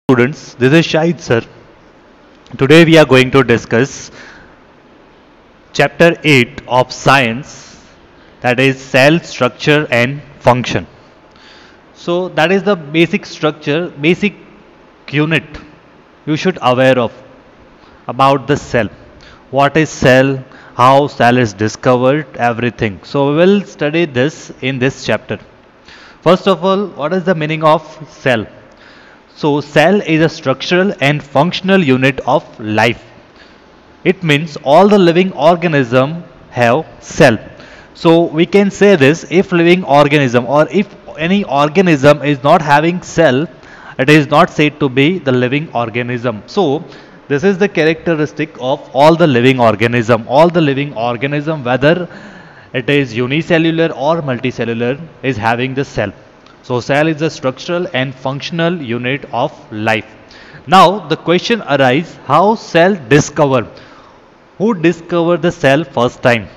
Students, this is Shahid sir. Today we are going to discuss chapter 8 of science, that is cell structure and function. So that is the basic structure, basic unit you should aware of about the cell. What is cell, how cell is discovered, everything. So we will study this in this chapter. First of all, what is the meaning of cell? So cell is a structural and functional unit of life. It means all the living organism have cell. So we can say this: if living organism or if any organism is not having cell, it is not said to be the living organism. So this is the characteristic of all the living organism. All the living organism, whether it is unicellular or multicellular, is having the cell. So cell is a structural and functional unit of life. Now the question arises: how cell discover? Who discovered the cell first time?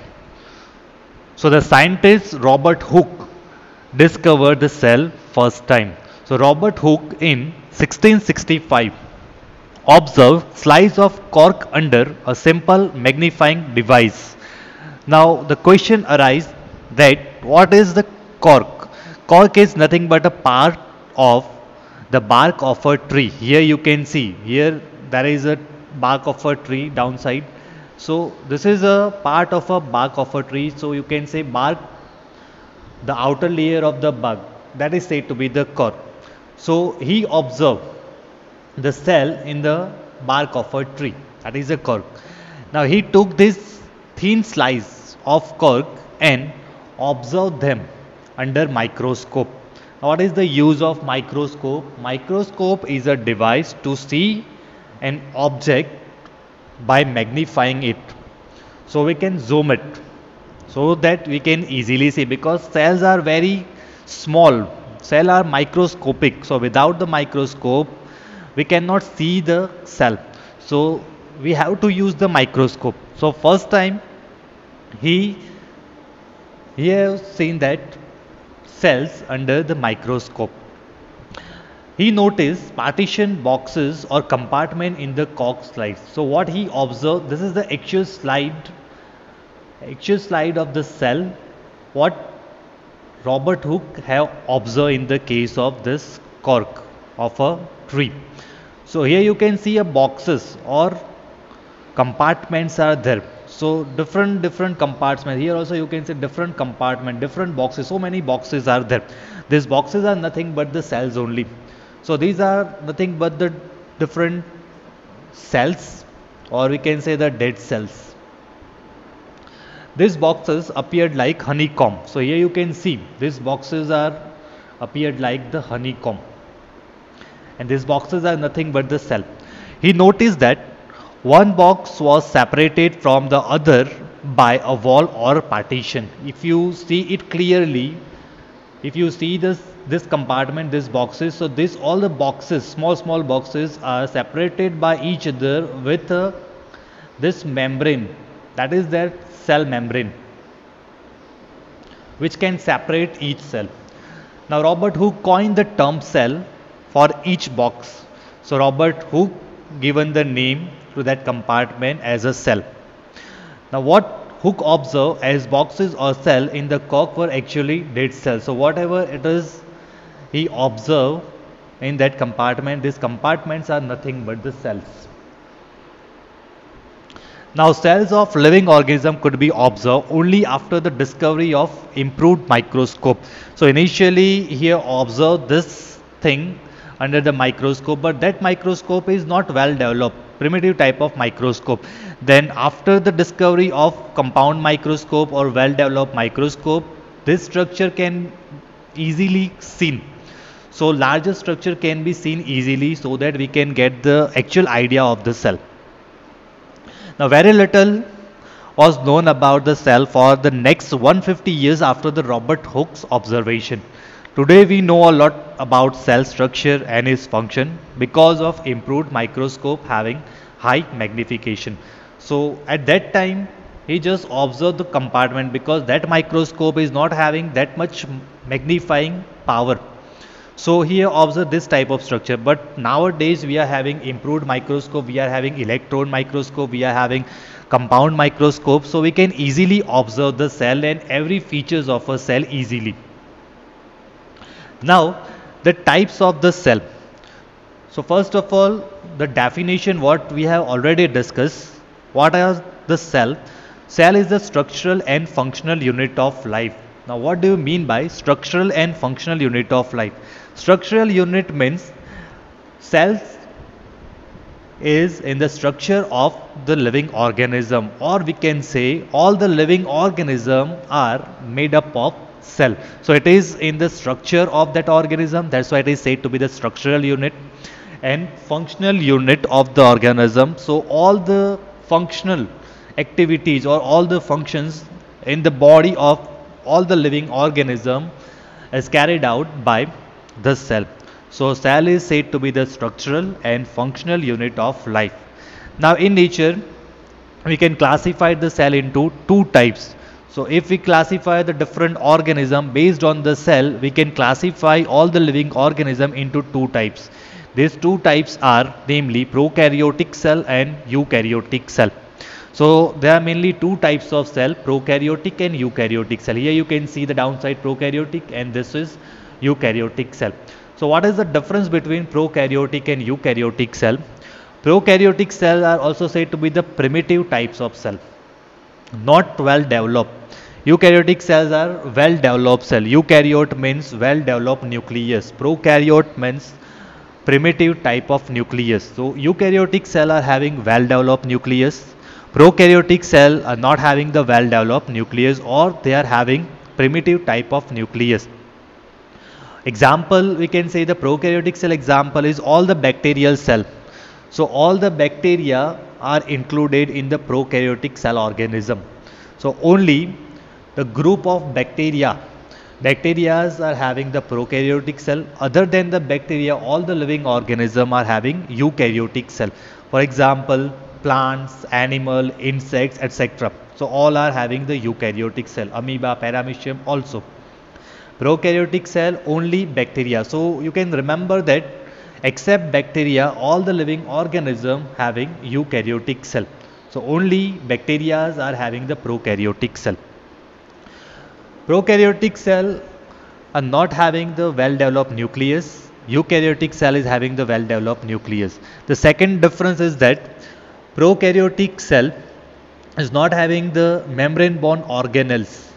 So the scientist Robert Hooke discovered the cell first time. So Robert Hooke in 1665 observed slice of cork under a simple magnifying device. Now the question arises that what is the cork? Cork is nothing but a part of the bark of a tree. Here you can see, here there is a bark of a tree downside. So this is a part of a bark of a tree. So you can say bark, the outer layer of the bark, that is said to be the cork. So he observed the cell in the bark of a tree, that is a cork. Now he took this thin slice of cork and observed them under microscope. Now, what is the use of microscope? Microscope is a device to see an object by magnifying it. So we can zoom it so that we can easily see, because cells are very small, cells are microscopic. So without the microscope we cannot see the cell. So we have to use the microscope. So first time he have seen that cells under the microscope. He noticed partition boxes or compartment in the cork slice. So what he observed, this is the actual slide of the cell. What Robert Hooke have observed in the case of this cork of a tree. So here you can see a boxes or compartments are there. So different compartments. Here also you can see different compartment, different boxes. So many boxes are there. These boxes are nothing but the cells only. So these are nothing but the different cells, or we can say the dead cells. These boxes appeared like honeycomb. So here you can see these boxes are appeared like the honeycomb, and these boxes are nothing but the cell. He noticed that one box was separated from the other by a wall or partition. If you see it clearly, if you see this compartment, these boxes, so this all the boxes, small boxes, are separated by each other with this membrane, that is their cell membrane, which can separate each cell. Now Robert Hooke coined the term cell for each box. So Robert Hooke given the name to that compartment as a cell. Now what Hooke observed as boxes or cell in the cork were actually dead cells. So whatever it is he observed in that compartment, these compartments are nothing but the cells. Now cells of living organism could be observed only after the discovery of improved microscope. So initially he observed this thing under the microscope, but that microscope is not well developed, primitive type of microscope. Then after the discovery of compound microscope or well developed microscope, this structure can easily seen. So larger structure can be seen easily, so that we can get the actual idea of the cell. Now very little was known about the cell for the next 150 years after the Robert Hooke's observation. Today we know a lot about cell structure and its function because of improved microscope having high magnification. So at that time he just observed the compartment, because that microscope is not having that much magnifying power. So here observe this type of structure, but nowadays we are having improved microscope, we are having electron microscope, we are having compound microscope, so we can easily observe the cell and every features of a cell easily. Now the types of the cell. So first of all, the definition what we have already discussed. What are the cell? Cell is the structural and functional unit of life. Now what do you mean by structural and functional unit of life? Structural unit means cells is in the structure of the living organism, or we can say all the living organism are made up of cell. So it is in the structure of that organism, that's why it is said to be the structural unit. And functional unit of the organism, so all the functional activities or all the functions in the body of all the living organism is carried out by the cell. So cell is said to be the structural and functional unit of life. Now in nature we can classify the cell into two types. So if we classify the different organism based on the cell, we can classify all the living organism into two types. These two types are namely prokaryotic cell and eukaryotic cell. So there are mainly two types of cell, prokaryotic and eukaryotic cell. Here you can see the downside prokaryotic and this is eukaryotic cell. So what is the difference between prokaryotic and eukaryotic cell? Prokaryotic cells are also said to be the primitive types of cell, not well developed. Eukaryotic cells are well developed cell. Eukaryote means well developed nucleus. Prokaryote means primitive type of nucleus. So eukaryotic cell are having well developed nucleus. Prokaryotic cell are not having the well developed nucleus, or they are having primitive type of nucleus. Example, we can say the prokaryotic cell example is all the bacterial cell. So all the bacteria are included in the prokaryotic cell organism. So only the group of bacteria are having the prokaryotic cell. Other than the bacteria, all the living organism are having eukaryotic cell. For example, plants, animal, insects, etc. So all are having the eukaryotic cell. Amoeba, paramecium also. Prokaryotic cell only bacteria. So you can remember that except bacteria, all the living organism having eukaryotic cell. So only bacteria are having the prokaryotic cell. Prokaryotic cell are not having the well developed nucleus. Eukaryotic cell is having the well developed nucleus. The second difference is that prokaryotic cell is not having the membrane bound organelles,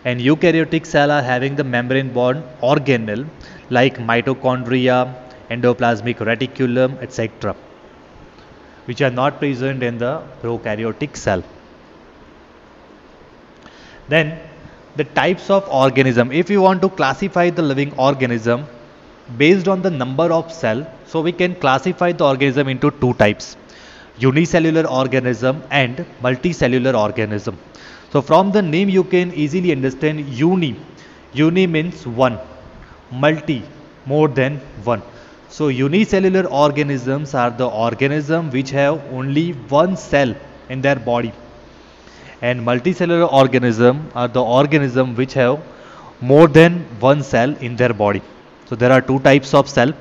and eukaryotic cell are having the membrane bound organelle like mitochondria, endoplasmic reticulum, etc., which are not present in the prokaryotic cell. Then the types of organism. If you want to classify the living organism based on the number of cell, so we can classify the organism into two types: unicellular organism and multicellular organism. So from the name you can easily understand uni. Uni means one, multi more than one. So unicellular organisms are the organism which have only one cell in their body, and multicellular organism are the organism which have more than one cell in their body. So there are two types of cell,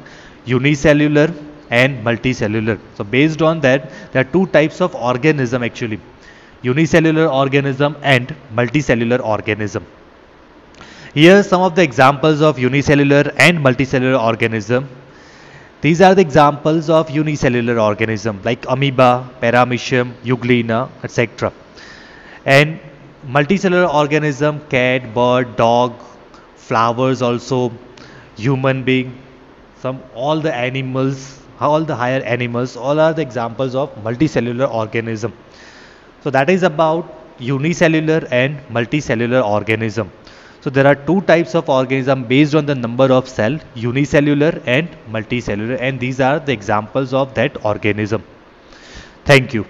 unicellular and multicellular. So based on that, there are two types of organism actually, unicellular organism and multicellular organism. Here are some of the examples of unicellular and multicellular organism. These are the examples of unicellular organism like amoeba, paramecium, euglena, etc. And multicellular organism, cat, bird, dog, flowers also, human being, all the animals, all the higher animals, all are the examples of multicellular organism. So that is about unicellular and multicellular organism. So there are two types of organism based on the number of cell, unicellular and multicellular, and these are the examples of that organism. Thank you.